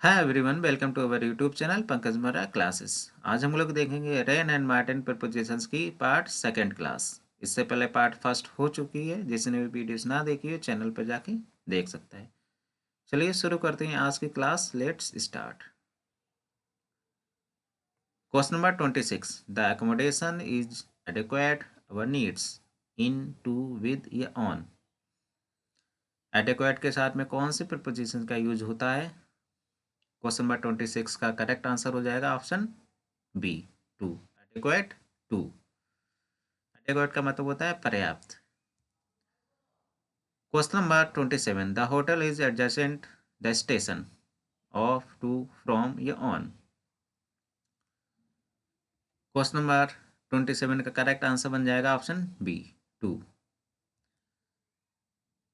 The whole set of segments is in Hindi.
Hi everyone, welcome to our YouTube channel Pankaj मरा क्लासेस। आज हम लोग देखेंगे रेन एंड मार्टिन प्रपोजिशंस की पार्ट सेकंड क्लास। इससे पहले पार्ट फर्स्ट हो चुकी है, जिसने भी वीडियोस ना देखी हो चैनल पर जाके देख सकता है। चलिए शुरू करते हैं आज की class. Let's start. Question number 26, the accommodation is adequate our needs in to with या ऑन। एडिक्वेट के साथ में कौन सी प्रपोजिशन का यूज होता है? क्वेश्चन नंबर 26 का करेक्ट आंसर हो जाएगा option B, to. Adequate, to. Adequate का मतलब होता है पर्याप्त। Question number 27, the hotel is adjacent the station of, to, from या ऑन। क्वेश्चन नंबर 27 का करेक्ट आंसर बन जाएगा option B, to.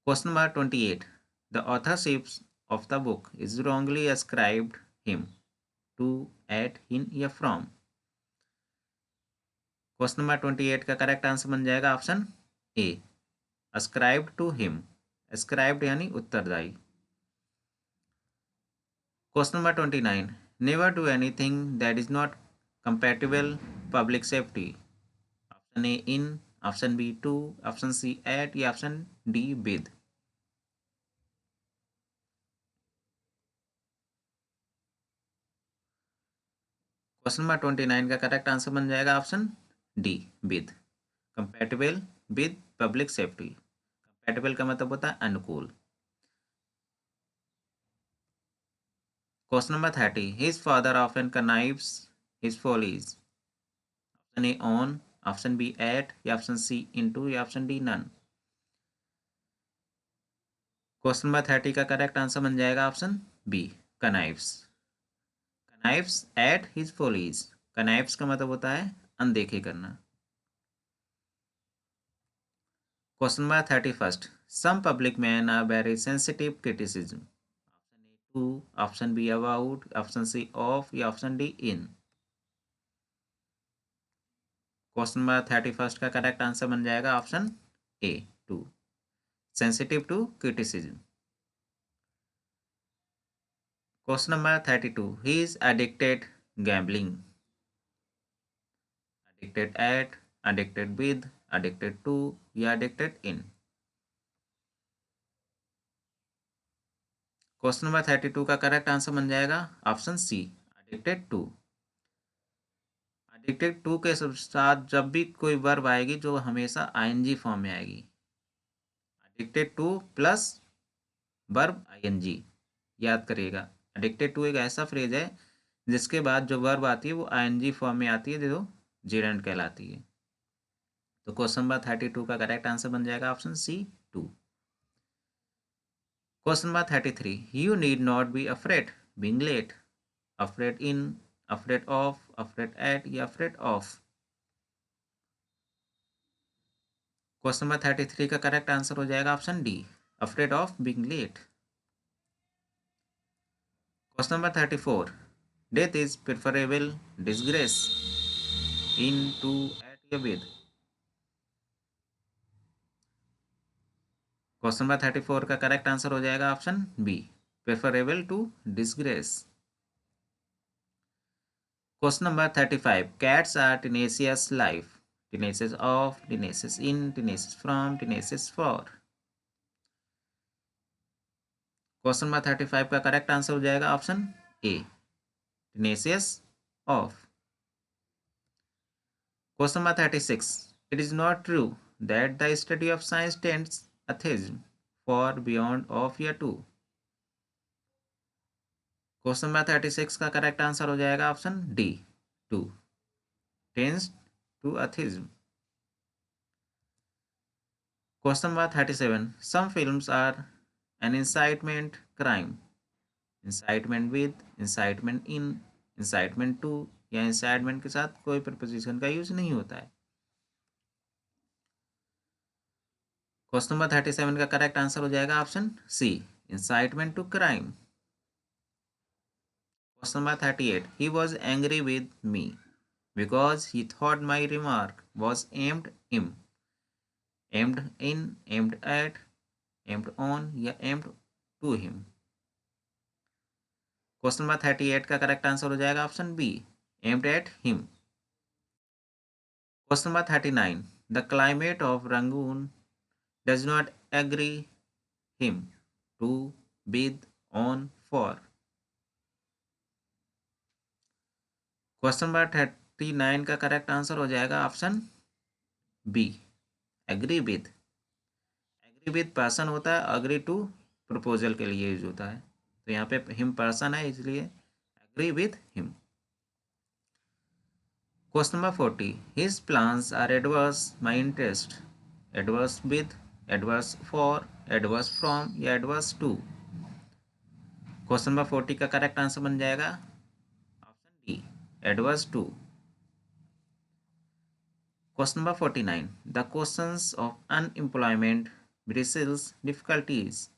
Question number 28, the authorship of the book is wrongly ascribed him, to, at, in या फ्रॉम। क्वेश्चन नंबर 28 का करेक्ट आंसर बन जाएगा option A, ascribed to him. ascribed यानी उत्तरदायी। Question number 29, never do anything that is not compatible public safety। Option A in, option B to, option C at या option D with. Question number 29 का करेक्ट आंसर बन जाएगा option D, with. Compatible with public safety. कंपैटिबल का मतलब होता है अनुकूल। Question number 30, his father often connives his follies. Option A on, option B at या ऑप्शन सी इनटू या option D none. Question number 30 का करेक्ट आंसर बन जाएगा option B, connives. Connives at his follies. Connives का मतलब होता है अनदेखे करना। Question number 31, some public man are very sensitive criticism. Option A to, option B about, option C of या option D in. Question number 31 का करेक्ट आंसर बन जाएगा option A, to, sensitive to criticism. Question number 32, he is addicted gambling. Addicted at, addicted with, addicted to या एडिक्टेड इन। क्वेश्चन नंबर 32 का करेक्ट आंसर बन जाएगा option C, addicted to. Addicted to के साथ जब भी कोई वर्ब आएगी जो हमेशा आईएनजी फॉर्म में आएगी। Addicted to plus verb ING, याद करिएगा। एडिक्टेड टू एक ऐसा फ्रेज है जिसके बाद जो वर्ब आती है वो आईएनजी फॉर्म में आती है, जो जेरेंट कहलाती है। तो क्वेश्चन नंबर 32 का करेक्ट आंसर बन जाएगा option C, to. Question number 33, you need not be afraid being late. Afraid in, afraid of, afraid at या अफ्रेड ऑफ। क्वेश्चन नंबर 33 का करेक्ट आंसर हो जाएगा option D, afraid of being late. Question number 34, death is preferable disgrace in, to, at या विद। क्वेश्चन नंबर 34 का करेक्ट आंसर हो जाएगा option B, preferable to disgrace. Question number 35, cats are टीनेशियस life, tenacious of, tenacious in, tenacious from, tenacious for. Question number 35 का करेक्ट आंसर हो जाएगा option A, tenacious of. Question number 36, it is not true that the study of science tends atheism for beyond of या टू। क्वेश्चन नंबर 36 का करेक्ट आंसर हो जाएगा option D, to, tends to atheism। Question number 37, some films are an incitement crime. Incitement with, incitement in, incitement to या इंसाइटमेंट के साथ कोई प्रपोजिशन का यूज नहीं होता है। क्वेश्चन नंबर 37 का करेक्ट आंसर हो जाएगा option C, incitement to crime. Question number 38, he was angry with me because he thought my remark was aimed him. Aimed in, aimed at, aimed on या aimed to him. Question number 38 का करेक्ट आंसर हो जाएगा option B, aimed at him. Question number 39, the climate of Rangoon does not agree him to with on for. Question number 39 का करेक्ट आंसर हो जाएगा option B, agree with. Agree with person होता है, अग्री टू प्रपोजल के लिए यूज होता है, तो यहाँ पे हिम पर्सन है इसलिए agree with him. Question number 40, his plans are adverse my interest, adverse with, adverse for, adverse from या एडवर्स टू। क्वेश्चन नंबर 40 का करेक्ट आंसर बन जाएगा option D, adverse to. Question number 49, the questions of unemployment bristles difficulties.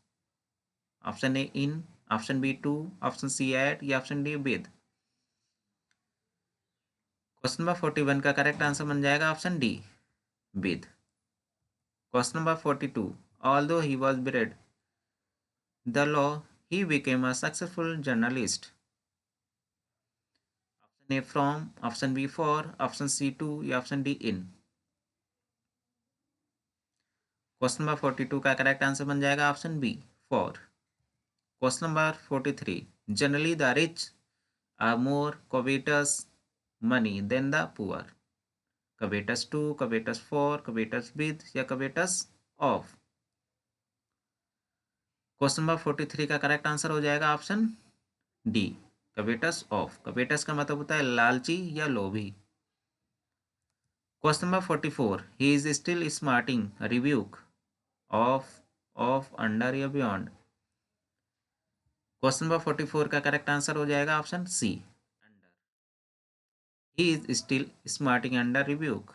Option A in, option B to, option C at या option D with. Question number 41 का करेक्ट आंसर बन जाएगा option D, with. Question number 42, although he was bred the law he became a successful journalist. Option A from, option B for, option C to या option D in. Question number 42 का करेक्ट आंसर बन जाएगा option B, for. Question number 43, generally the rich are more covetous money than the poor. covetous to, covetous for, covetous with या covetous ऑफ। क्वेश्चन नंबर 43 का करेक्ट आंसर हो जाएगा ऑप्शन डी, कवेटस ऑफ। कवेटस का मतलब होता है लालची या लोभी। Question number 44, he is still smarting rebuke of under या बियॉन्ड। क्वेश्चन नंबर 44 का करेक्ट आंसर हो जाएगा option C, under. He is still smarting under rebuke.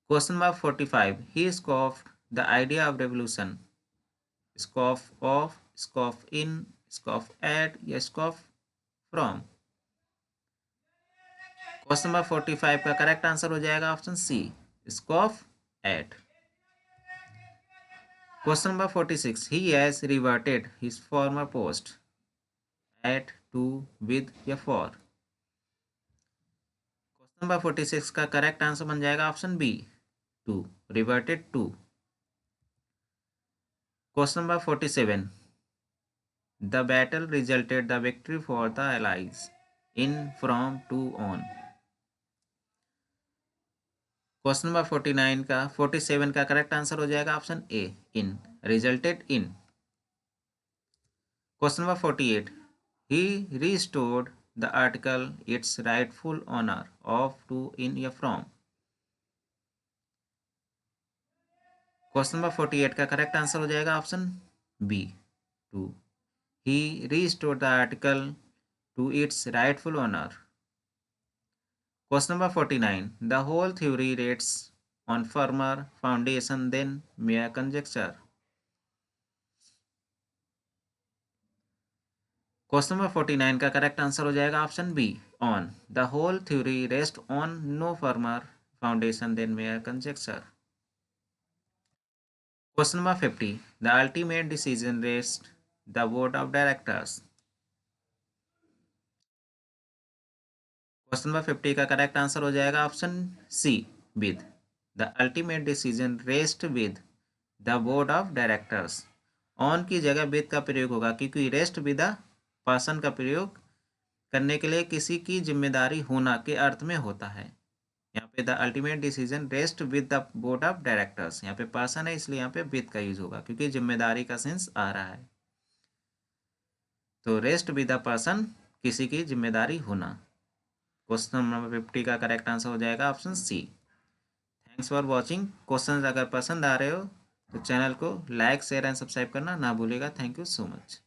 Question number 45, he scoffed the idea of revolution, scoff of, scoff in, scoff at या स्कॉफ फ्रॉम। क्वेश्चन नंबर 45 का करेक्ट आंसर हो जाएगा option C, scoff at. Question number 46, he has reverted his former post, at, to, with या फॉर। क्वेश्चन नंबर 46 का करेक्ट आंसर बन जाएगा option B, to, reverted to. Question number 47, the battle resulted the victory for the allies, in, from, to, on. Question number 47 का करेक्ट आंसर हो जाएगा option A, in, resulted in. Question number 48, he restored the article its rightful owner of, to, in या फ्रॉम। क्वेश्चन नंबर 48 का करेक्ट आंसर हो जाएगा option B, to, he restored the article to its rightful honour. Question number 49, the whole theory rests on firmer foundation than mere conjecture. Question number 49 का करेक्ट आंसर हो जाएगा option B, on. The whole theory rest on no firmer foundation than mere conjecture. Question number 50, the ultimate decision rest the board of directors. Question number 50 का करेक्ट आंसर हो जाएगा option C, with. The ultimate decision rest with the board of directors. On की जगह विद का प्रयोग होगा क्योंकि रेस्ट विद द पर्सन का प्रयोग करने के लिए किसी की जिम्मेदारी होना के अर्थ में होता है। यहाँ पे the ultimate decision rest with the board of directors, यहाँ पे पर्सन है इसलिए यहाँ पे विद का यूज होगा क्योंकि जिम्मेदारी का सेंस आ रहा है। तो रेस्ट विद द पर्सन, किसी की जिम्मेदारी होना। क्वेश्चन नंबर 50 का करेक्ट आंसर हो जाएगा option C. Thanks for watching. Question अगर पसंद आ रहे हो तो चैनल को लाइक, शेयर एंड सब्सक्राइब करना ना भूलिएगा। Thank you so much.